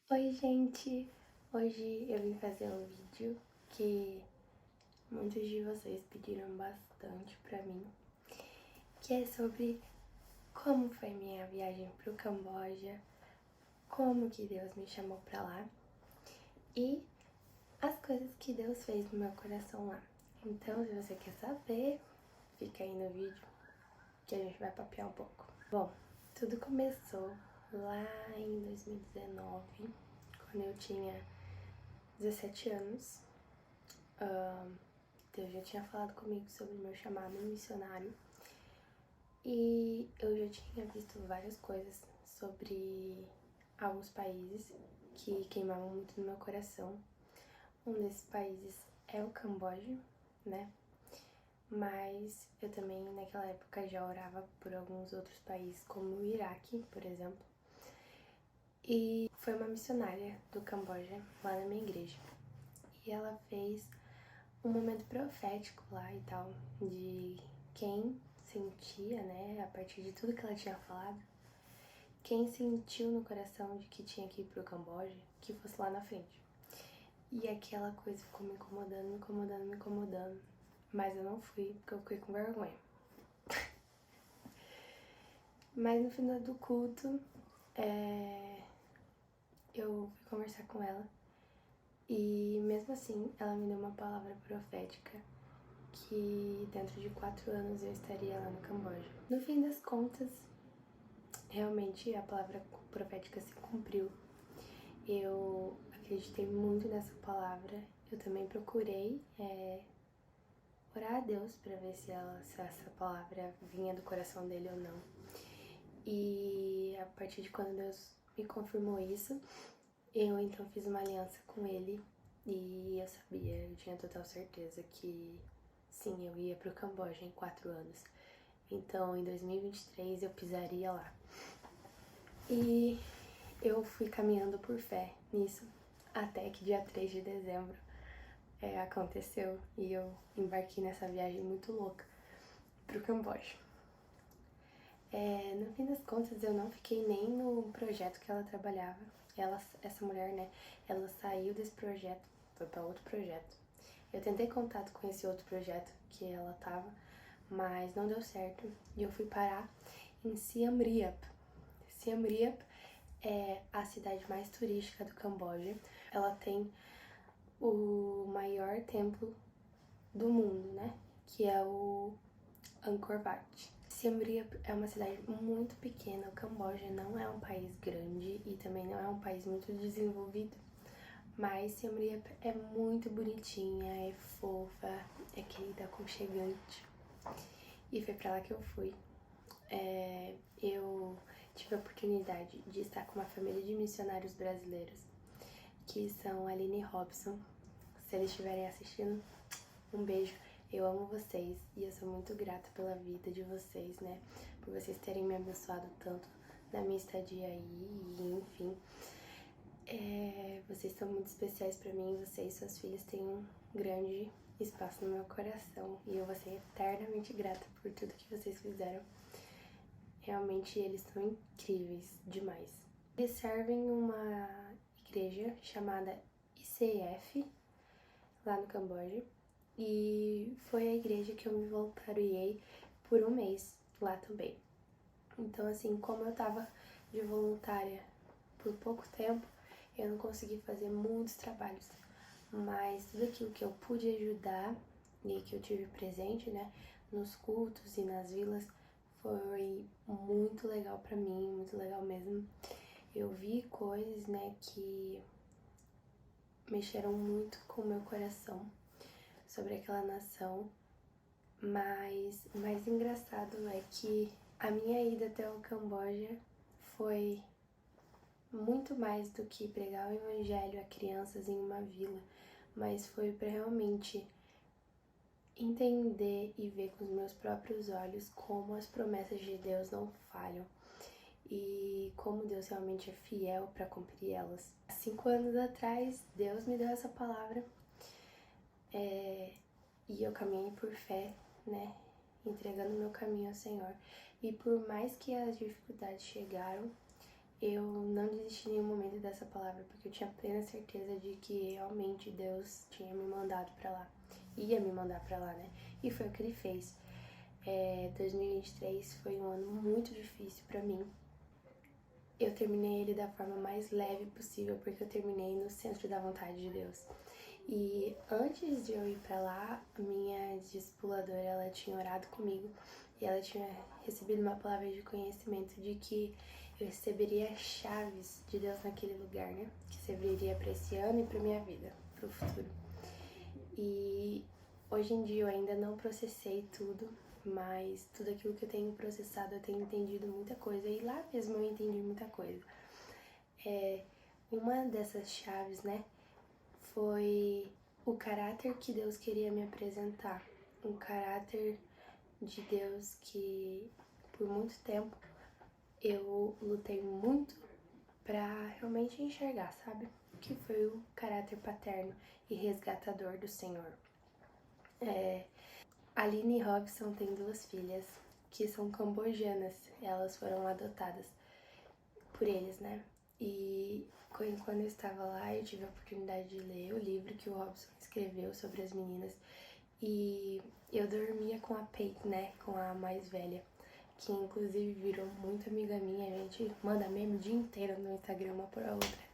Oi, gente! Hoje eu vim fazer um vídeo que muitos de vocês pediram bastante pra mim, que é sobre como foi minha viagem pro Camboja, como que Deus me chamou pra lá e as coisas que Deus fez no meu coração lá. Então, se você quer saber, fica aí no vídeo que a gente vai papear um pouco. Bom, tudo começou lá em 2019, quando eu tinha 17 anos. Deus já tinha falado comigo sobre o meu chamado missionário e eu já tinha visto várias coisas sobre alguns países que queimavam muito no meu coração. Um desses países é o Camboja, né? Mas eu também naquela época já orava por alguns outros países, como o Iraque, por exemplo. E foi uma missionária do Camboja lá na minha igreja. E ela fez um momento profético lá e tal, de quem sentia, né, a partir de tudo que ela tinha falado, quem sentiu no coração de que tinha que ir pro Camboja, que fosse lá na frente. E aquela coisa ficou me incomodando, me incomodando, me incomodando. Mas eu não fui, porque eu fiquei com vergonha. Mas no final do culto, eu fui conversar com ela. E mesmo assim, ela me deu uma palavra profética que dentro de 4 anos eu estaria lá no Camboja. No fim das contas, realmente a palavra profética se cumpriu. Eu acreditei muito nessa palavra. Eu também procurei orar a Deus para ver se essa palavra vinha do coração dele ou não. E a partir de quando Deus me confirmou isso, eu então fiz uma aliança com ele e eu sabia, eu tinha total certeza que sim, eu ia pro Camboja em 4 anos. Então, em 2023 eu pisaria lá. E eu fui caminhando por fé nisso, até que dia 3 de dezembro aconteceu e eu embarquei nessa viagem muito louca pro Camboja. No fim das contas, eu não fiquei nem no projeto que ela trabalhava. Essa mulher, né, ela saiu desse projeto, foi para outro projeto. Eu tentei contato com esse outro projeto que ela tava, mas não deu certo e eu fui parar em Siem Reap. Siem Reap é a cidade mais turística do Camboja. Ela tem o maior templo do mundo, né, que é o Angkor Wat. Siem Reap é uma cidade muito pequena. O Camboja não é um país grande e também não é um país muito desenvolvido, mas Siem Reap é muito bonitinha, é fofa, é querida, aconchegante. E foi pra lá que eu fui. Eu tive a oportunidade de estar com uma família de missionários brasileiros, que são Aline e Robson. Se eles estiverem assistindo, um beijo. Eu amo vocês e eu sou muito grata pela vida de vocês, né? Por vocês terem me abençoado tanto na minha estadia aí, e enfim. Vocês são muito especiais pra mim, você e suas filhas têm um grande espaço no meu coração e eu vou ser eternamente grata por tudo que vocês fizeram. Realmente eles são incríveis demais. Eles servem uma igreja chamada ICF, lá no Camboja, e foi a igreja que eu me voluntariei por um mês lá também. Então, assim, como eu tava de voluntária por pouco tempo, eu não consegui fazer muitos trabalhos, mas tudo aquilo que eu pude ajudar e que eu tive presente, né, nos cultos e nas vilas, foi muito legal pra mim, muito legal mesmo. Eu vi coisas, né, que mexeram muito com o meu coração sobre aquela nação, mas o mais engraçado é que a minha ida até o Camboja foi muito mais do que pregar o evangelho a crianças em uma vila, mas foi para realmente entender e ver com os meus próprios olhos como as promessas de Deus não falham e como Deus realmente é fiel para cumprir elas. Há 5 anos atrás, Deus me deu essa palavra e eu caminhei por fé, né, entregando meu caminho ao Senhor. E por mais que as dificuldades chegaram, eu não desisti em nenhum momento dessa palavra, porque eu tinha plena certeza de que realmente Deus tinha me mandado pra lá. Ia me mandar pra lá, né? E foi o que ele fez. 2023 foi um ano muito difícil pra mim. Eu terminei ele da forma mais leve possível, porque eu terminei no centro da vontade de Deus. E antes de eu ir pra lá, a minha discipuladora, ela tinha orado comigo e ela tinha recebido uma palavra de conhecimento de que eu receberia chaves de Deus naquele lugar, né? Que serviria pra esse ano e pra minha vida, pro futuro. E hoje em dia eu ainda não processei tudo, mas tudo aquilo que eu tenho processado eu tenho entendido muita coisa, e lá mesmo eu entendi muita coisa. Uma dessas chaves, né, foi o caráter que Deus queria me apresentar. Um caráter de Deus que por muito tempo eu lutei muito pra realmente enxergar, sabe? Que foi o caráter paterno e resgatador do Senhor. Aline Robson tem 2 filhas que são cambojanas. Elas foram adotadas por eles, né? E quando eu estava lá, eu tive a oportunidade de ler o livro que o Robson escreveu sobre as meninas. E eu dormia com a Peyton, né? Com a mais velha, que inclusive virou muito amiga minha. A gente manda meme o dia inteiro no Instagram, uma por a outra.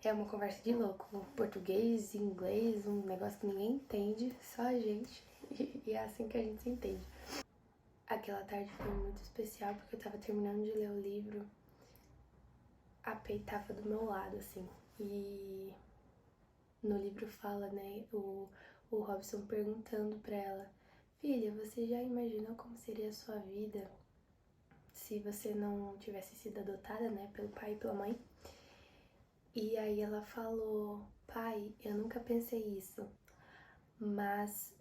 É uma conversa de louco, português, inglês, um negócio que ninguém entende, só a gente. E é assim que a gente se entende. Aquela tarde foi muito especial porque eu tava terminando de ler o livro. A Pei tava do meu lado, assim. E no livro fala, né, o Robson perguntando pra ela: filha, você já imaginou como seria a sua vida se você não tivesse sido adotada, né, pelo pai e pela mãe? E aí ela falou: pai, eu nunca pensei isso, mas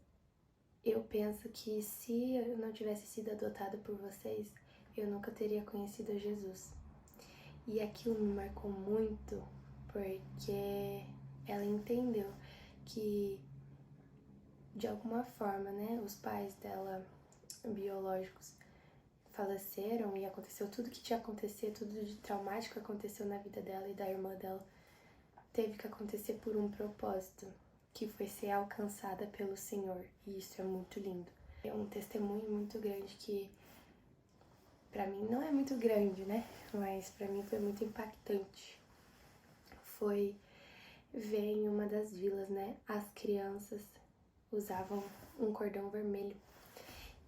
eu penso que se eu não tivesse sido adotada por vocês, eu nunca teria conhecido Jesus. E aquilo me marcou muito, porque ela entendeu que, de alguma forma, né, os pais dela, biológicos, faleceram e aconteceu tudo que tinha acontecido, tudo de traumático aconteceu na vida dela e da irmã dela, teve que acontecer por um propósito, que foi ser alcançada pelo Senhor. E isso é muito lindo. É um testemunho muito grande que, pra mim, não é muito grande, né? Mas pra mim foi muito impactante. Foi ver em uma das vilas, né? As crianças usavam um cordão vermelho,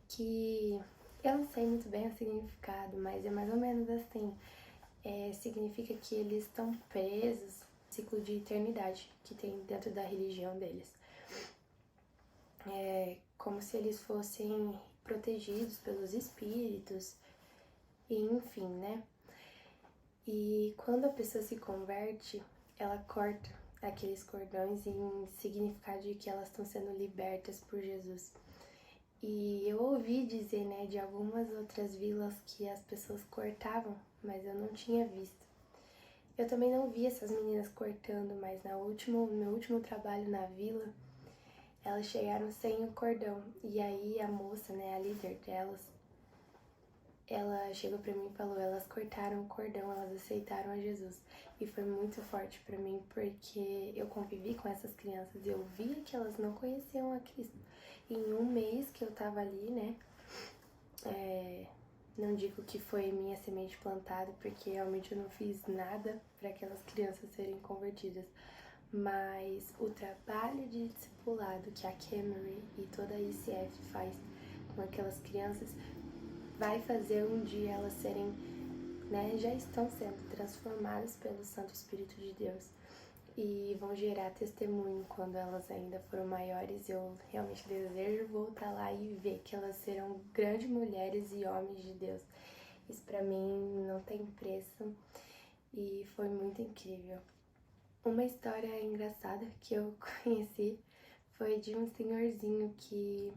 que eu não sei muito bem o significado, mas é mais ou menos assim. Significa que eles estão presos no ciclo de eternidade que tem dentro da religião deles. Como se eles fossem protegidos pelos espíritos, e enfim, né? E quando a pessoa se converte, ela corta aqueles cordões em significado de que elas estão sendo libertas por Jesus. E eu ouvi dizer, né, de algumas outras vilas que as pessoas cortavam, mas eu não tinha visto. Eu também não vi essas meninas cortando, mas no meu último trabalho na vila, elas chegaram sem o cordão. E aí a moça, né, a líder delas, ela chegou pra mim e falou: elas cortaram o cordão, elas aceitaram a Jesus. E foi muito forte pra mim, porque eu convivi com essas crianças e eu via que elas não conheciam a Cristo. E em um mês que eu tava ali, né, não digo que foi minha semente plantada, porque realmente eu não fiz nada para aquelas crianças serem convertidas, mas o trabalho de discipulado que a Camry e toda a ICF faz com aquelas crianças vai fazer um dia elas serem, né, já estão sendo transformadas pelo Santo Espírito de Deus e vão gerar testemunho quando elas ainda foram maiores. Eu realmente desejo voltar lá e ver que elas serão grandes mulheres e homens de Deus. Isso pra mim não tem preço e foi muito incrível. Uma história engraçada que eu conheci foi de um senhorzinho que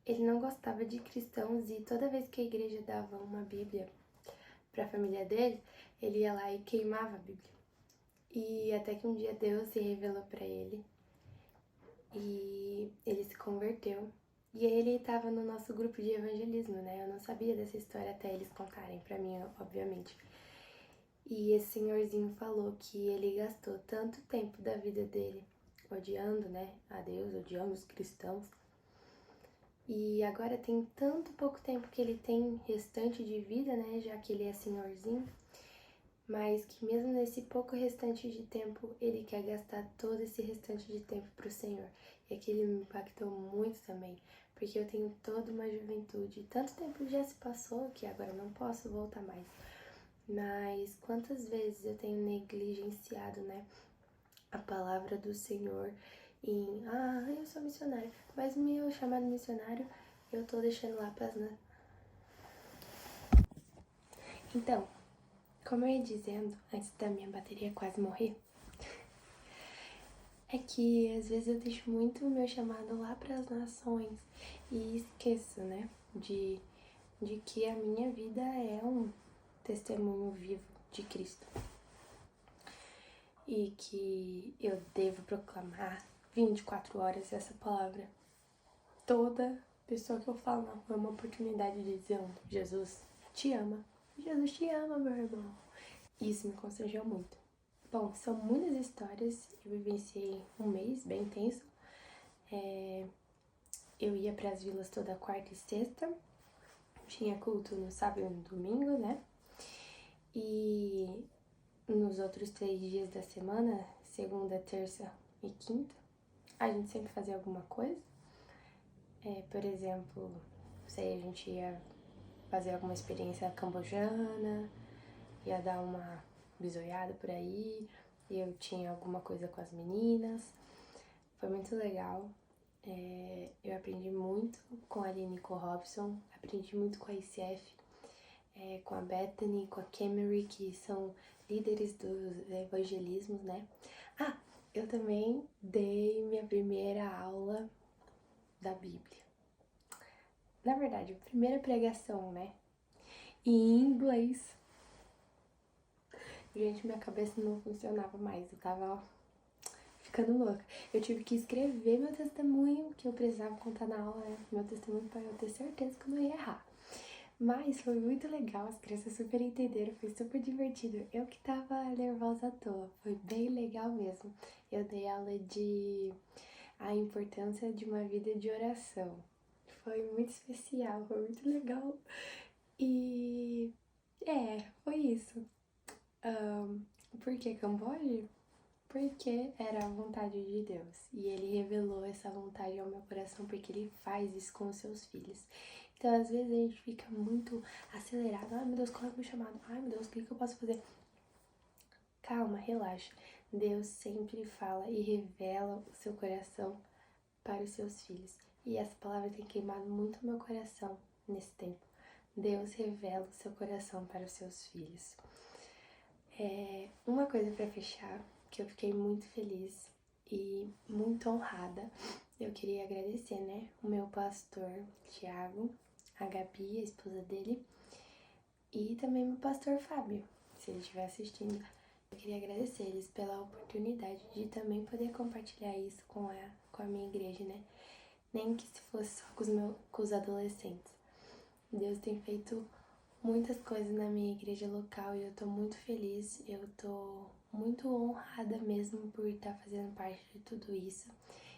ele não gostava de cristãos e toda vez que a igreja dava uma Bíblia pra família dele, ele ia lá e queimava a Bíblia. E até que um dia Deus se revelou pra ele e ele se converteu. E ele estava no nosso grupo de evangelismo, né? Eu não sabia dessa história até eles contarem pra mim, obviamente. E esse senhorzinho falou que ele gastou tanto tempo da vida dele odiando, né, a Deus, odiando os cristãos. E agora tem tanto pouco tempo que ele tem restante de vida, né, já que ele é senhorzinho, mas que mesmo nesse pouco restante de tempo, ele quer gastar todo esse restante de tempo pro Senhor. E aquilo me impactou muito também, porque eu tenho toda uma juventude. Tanto tempo já se passou que agora não posso voltar mais. Mas quantas vezes eu tenho negligenciado, né, a palavra do Senhor em, eu sou missionário, mas meu chamado missionário eu tô deixando lá pras, né? Então, como eu ia dizendo, antes da minha bateria quase morrer, é que às vezes eu deixo muito o meu chamado lá para as nações e esqueço, né, de que a minha vida é um testemunho vivo de Cristo e que eu devo proclamar 24 horas essa palavra. Toda pessoa que eu falo na rua é uma oportunidade de dizer: Jesus te ama. Jesus te ama, meu irmão. Isso me constrangeu muito. Bom, são muitas histórias. Eu vivenciei um mês bem intenso. Eu ia para as vilas toda quarta e sexta. Tinha culto no sábado e no domingo, né? E nos outros 3 dias da semana, segunda, terça e quinta, a gente sempre fazia alguma coisa. Por exemplo, sei, a gente ia fazer alguma experiência cambojana, ia dar uma bisoiada por aí, e eu tinha alguma coisa com as meninas. Foi muito legal. Eu aprendi muito com a Aline e com o Robson, aprendi muito com a ICF, com a Bethany, com a Camery, que são líderes dos evangelismos, né? Eu também dei minha primeira aula da Bíblia. Na verdade, a primeira pregação, né? Em inglês. Gente, minha cabeça não funcionava mais, eu tava ficando louca. Eu tive que escrever meu testemunho, que eu precisava contar na aula, né? Meu testemunho pra eu ter certeza que eu não ia errar. Mas foi muito legal, as crianças super entenderam, foi super divertido. Eu que tava nervosa à toa, foi bem legal mesmo. Eu dei aula de a importância de uma vida de oração. Foi muito especial, foi muito legal. E foi isso. Por que Camboja? Porque era a vontade de Deus. E ele revelou essa vontade ao meu coração porque ele faz isso com os seus filhos. Então, às vezes, a gente fica muito acelerado. Ai, meu Deus, qual é o meu chamado? Ai, meu Deus, o que eu posso fazer? Calma, relaxa. Deus sempre fala e revela o seu coração para os seus filhos. E essa palavra tem queimado muito o meu coração nesse tempo. Deus revela o seu coração para os seus filhos. Uma coisa para fechar, que eu fiquei muito feliz e muito honrada. Eu queria agradecer, né, o meu pastor Tiago, a Gabi, a esposa dele, e também meu pastor Fábio, se ele estiver assistindo. Eu queria agradecer eles pela oportunidade de também poder compartilhar isso com a minha igreja, né? Nem que se fosse só com os adolescentes. Deus tem feito muitas coisas na minha igreja local e eu tô muito feliz, eu tô muito honrada mesmo por estar fazendo parte de tudo isso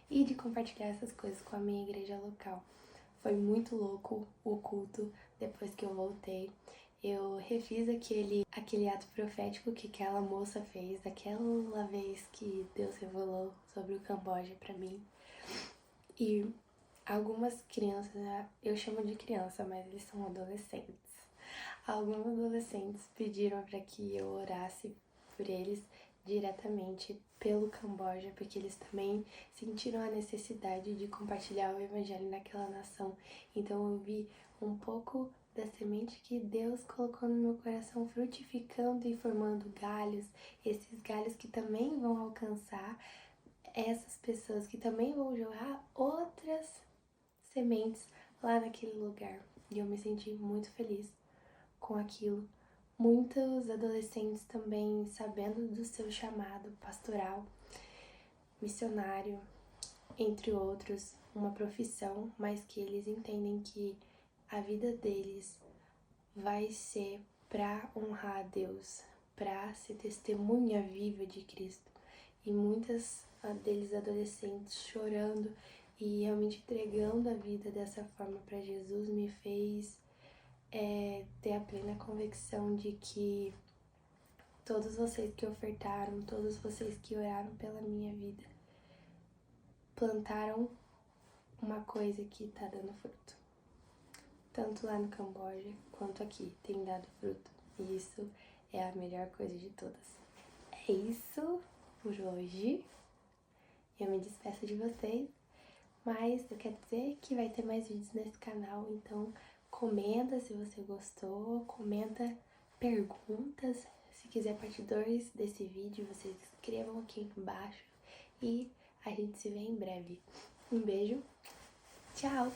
e de compartilhar essas coisas com a minha igreja local. Foi muito louco o culto depois que eu voltei. Eu refiz aquele ato profético que aquela moça fez, daquela vez que Deus revelou sobre o Camboja pra mim. E algumas crianças, eu chamo de criança, mas eles são adolescentes. Alguns adolescentes pediram para que eu orasse por eles diretamente pelo Camboja, porque eles também sentiram a necessidade de compartilhar o evangelho naquela nação. Então eu vi um pouco da semente que Deus colocou no meu coração frutificando e formando galhos, esses galhos que também vão alcançar essas pessoas, que também vão jogar outras sementes lá naquele lugar. E eu me senti muito feliz com aquilo. Muitos adolescentes também sabendo do seu chamado pastoral, missionário, entre outros, uma profissão, mas que eles entendem que a vida deles vai ser para honrar a Deus, para ser testemunha viva de Cristo. E muitas deles adolescentes chorando e realmente entregando a vida dessa forma para Jesus me fez ter a plena convicção de que todos vocês que ofertaram, todos vocês que oraram pela minha vida, plantaram uma coisa que tá dando fruto. Tanto lá no Camboja quanto aqui tem dado fruto. E isso é a melhor coisa de todas. É isso por hoje. Eu me despeço de vocês, mas eu quero dizer que vai ter mais vídeos nesse canal, então comenta se você gostou, comenta perguntas. Se quiser parte 2 desse vídeo, vocês escrevam aqui embaixo e a gente se vê em breve. Um beijo, tchau!